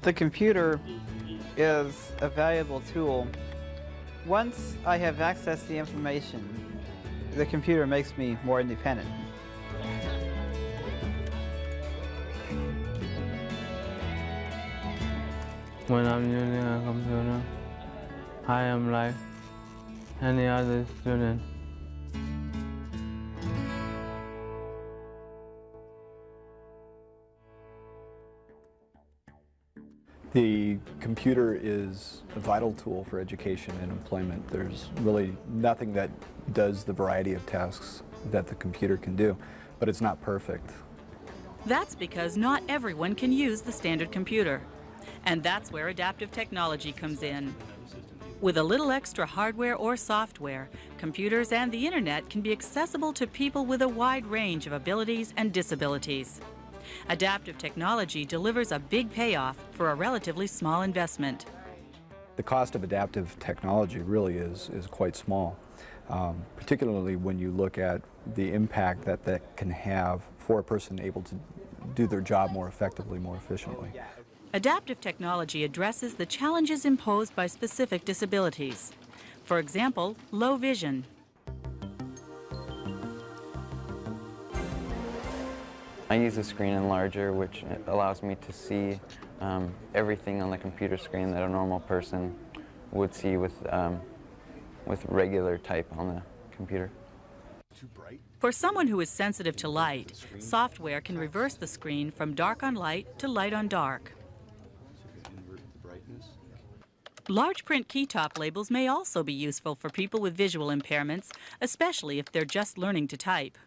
The computer is a valuable tool. Once I have access to the information, the computer makes me more independent. When I'm using a computer, I am like any other student. The computer is a vital tool for education and employment. There's really nothing that does the variety of tasks that the computer can do, but it's not perfect. That's because not everyone can use the standard computer. And that's where adaptive technology comes in. With a little extra hardware or software, computers and the internet can be accessible to people with a wide range of abilities and disabilities. Adaptive technology delivers a big payoff for a relatively small investment. The cost of adaptive technology really is quite small, particularly when you look at the impact that can have for a person able to do their job more effectively, more efficiently. Adaptive technology addresses the challenges imposed by specific disabilities. For example, low vision. I use a screen enlarger, which allows me to see everything on the computer screen that a normal person would see with regular type on the computer. For someone who is sensitive to light, software can reverse the screen from dark on light to light on dark. Large print keytop labels may also be useful for people with visual impairments, especially if they're just learning to type.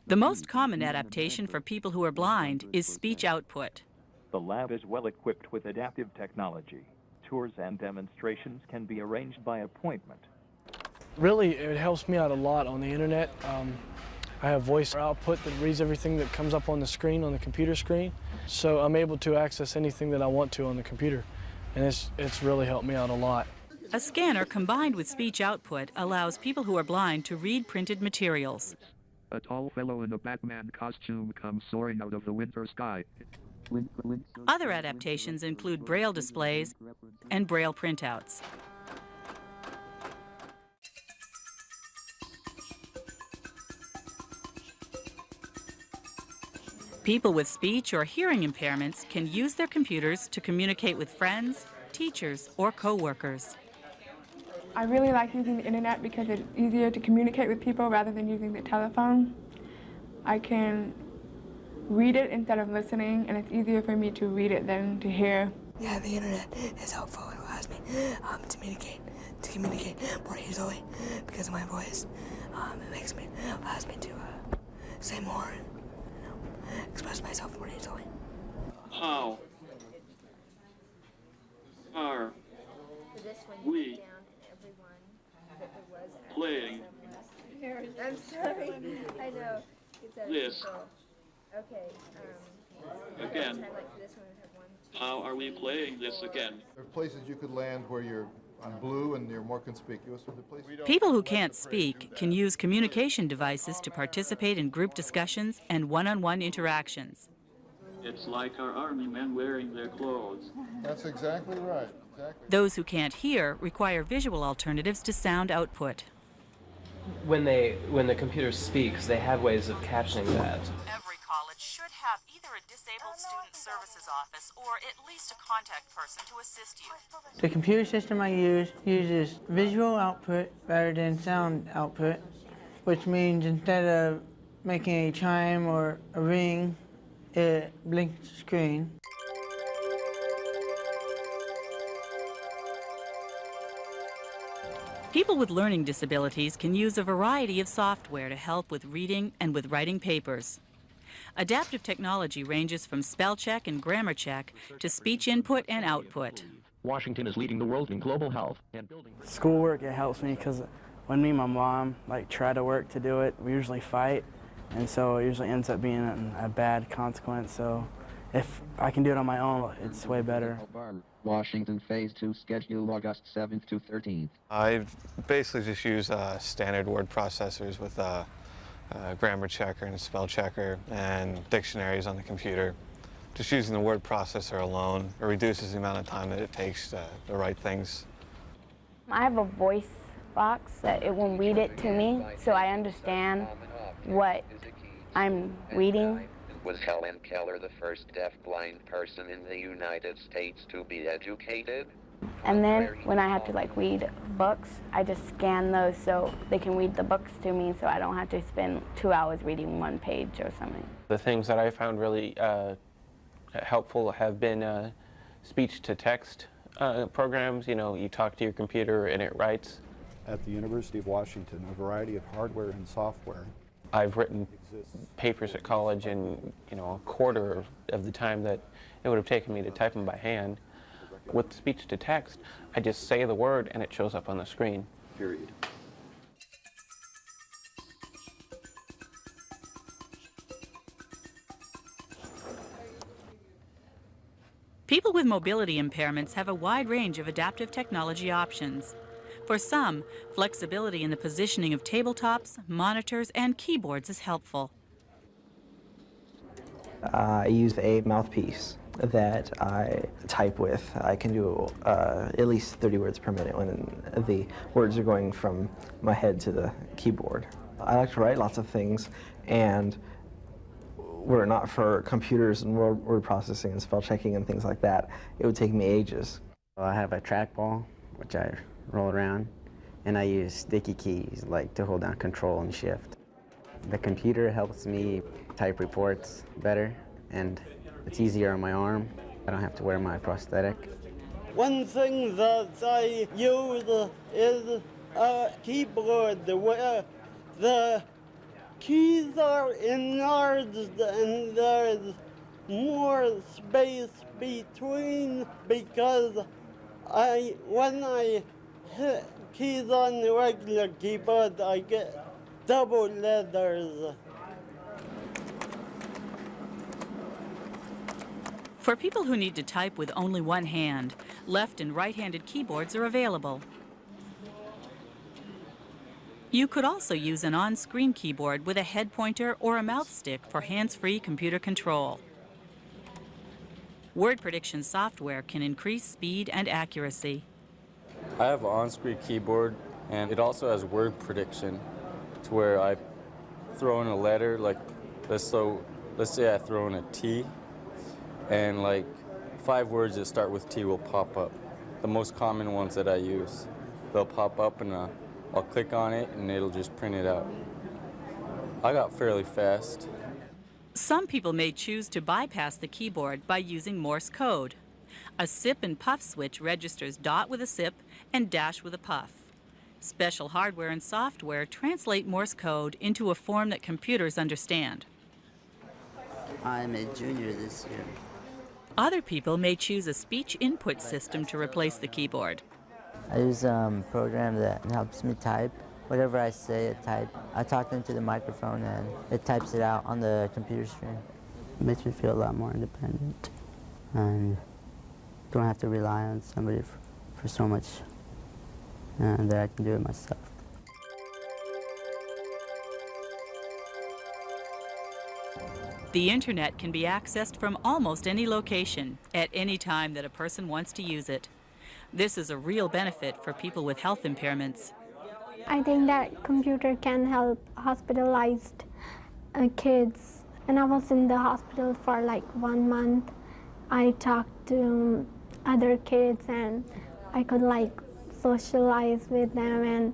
The most common adaptation for people who are blind is speech output. The lab is well equipped with adaptive technology. Tours and demonstrations can be arranged by appointment. Really, it helps me out a lot on the internet. I have voice output that reads everything that comes up on the screen, on the computer screen. So I'm able to access anything that I want to on the computer. And it's really helped me out a lot. A scanner combined with speech output allows people who are blind to read printed materials. A tall fellow in a Batman costume comes soaring out of the winter sky. Other adaptations include Braille displays and Braille printouts. People with speech or hearing impairments can use their computers to communicate with friends, teachers, or co-workers. I really like using the internet because it's easier to communicate with people rather than using the telephone. I can read it instead of listening, and it's easier for me to read it than to hear. Yeah, the internet is helpful. It allows me to communicate more easily because of my voice. It allows me to say more and express myself more easily. How are we playing I'm sorry. I know. this Okay. again? How are we playing this again? There are places you could land where you're on blue and you're more conspicuous. With the places. People who can't speak can use communication devices to participate in group discussions and one-on-one interactions. It's like our army men wearing their clothes. That's exactly right. Exactly. Those who can't hear require visual alternatives to sound output. When the computer speaks, they have ways of captioning that. Every college should have either a disabled student services office or at least a contact person to assist you. The computer system I use uses visual output rather than sound output, which means instead of making a chime or a ring, it blinks the screen. People with learning disabilities can use a variety of software to help with reading and with writing papers. Adaptive technology ranges from spell check and grammar check to speech input and output. Washington is leading the world in global health and building. Schoolwork, it helps me because when me and my mom try to work to do it, we usually fight, and so it usually ends up being a bad consequence. So if I can do it on my own, it's way better. Washington Phase 2 schedule August 7th to 13th. I basically just use standard word processors with a grammar checker and a spell checker and dictionaries on the computer. Just using the word processor alone, it reduces the amount of time that it takes to write things. I have a voice box that it will read it to me, so I understand what I'm reading. Was Helen Keller the first deaf-blind person in the United States to be educated? And then when I have to like read books, I just scan those so they can read the books to me, so I don't have to spend 2 hours reading one page or something. The things that I found really helpful have been speech-to-text programs. You know, you talk to your computer and it writes. At the University of Washington, a variety of hardware and software. I've written papers at college in, you know, a quarter of the time that it would have taken me to type them by hand. With speech-to-text, I just say the word and it shows up on the screen. Period. People with mobility impairments have a wide range of adaptive technology options. For some, flexibility in the positioning of tabletops, monitors, and keyboards is helpful. I use a mouthpiece that I type with. I can do at least 30 words per minute when the words are going from my head to the keyboard. I like to write lots of things, and were it not for computers and word processing and spell checking and things like that, it would take me ages. I have a trackball, which I roll around, and I use sticky keys like to hold down Control and Shift. The computer helps me type reports better, and it's easier on my arm. I don't have to wear my prosthetic. One thing that I use is a keyboard where the keys are enlarged and there's more space between, because when I hit keys on the regular keyboard, I get double letters. For people who need to type with only one hand, left and right-handed keyboards are available. You could also use an on-screen keyboard with a head pointer or a mouse stick for hands-free computer control. Word prediction software can increase speed and accuracy. I have an on-screen keyboard, and it also has word prediction, to where I throw in a letter, like let's say I throw in a T, and like 5 words that start with T will pop up. The most common ones that I use, they'll pop up, and I'll click on it and it'll just print it out. I got fairly fast. Some people may choose to bypass the keyboard by using Morse code. A sip and puff switch registers dot with a sip and dash with a puff. Special hardware and software translate Morse code into a form that computers understand. I'm a junior this year. Other people may choose a speech input system to replace the keyboard. I use a program that helps me type. Whatever I say, it types. I talk into the microphone and it types it out on the computer screen. It makes me feel a lot more independent and don't have to rely on somebody for so much, and that I can do it myself. The internet can be accessed from almost any location, at any time that a person wants to use it. This is a real benefit for people with health impairments. I think that computer can help hospitalized kids. When I was in the hospital for like 1 month, I talked to other kids and I could like socialize with them, and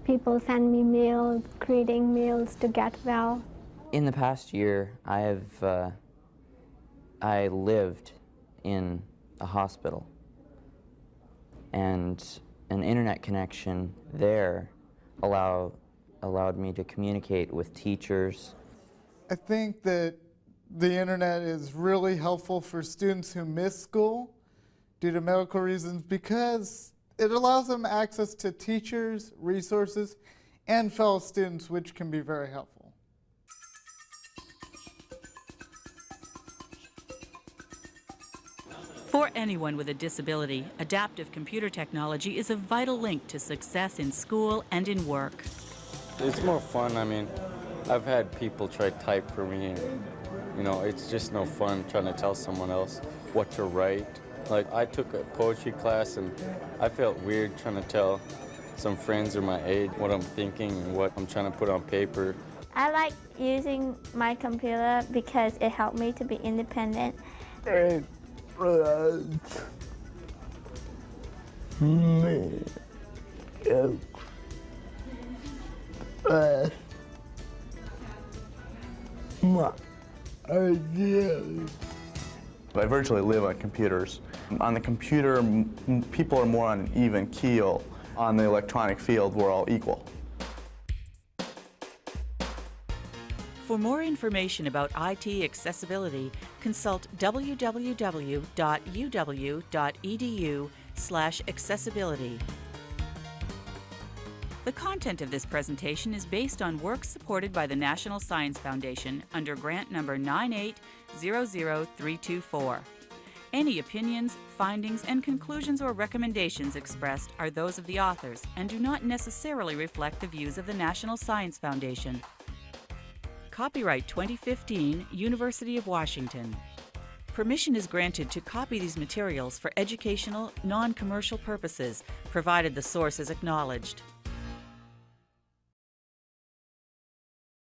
people send me mail, creating meals to get well. In the past year, I lived in a hospital, and an internet connection there allowed me to communicate with teachers. I think that the internet is really helpful for students who miss school due to medical reasons, because it allows them access to teachers, resources, and fellow students, which can be very helpful. For anyone with a disability, adaptive computer technology is a vital link to success in school and in work. It's more fun. I mean, I've had people try to type for me, and, you know, it's just no fun trying to tell someone else what to write. Like, I took a poetry class, and I felt weird trying to tell some friends or my age what I'm thinking and what I'm trying to put on paper. I like using my computer because it helped me to be independent. I virtually live on computers. On the computer, people are more on an even keel. On the electronic field, we're all equal. For more information about IT accessibility, consult www.uw.edu/accessibility. The content of this presentation is based on work supported by the National Science Foundation under grant number 9800324. Any opinions, findings, and conclusions or recommendations expressed are those of the authors and do not necessarily reflect the views of the National Science Foundation. Copyright 2015, University of Washington. Permission is granted to copy these materials for educational, non-commercial purposes, provided the source is acknowledged.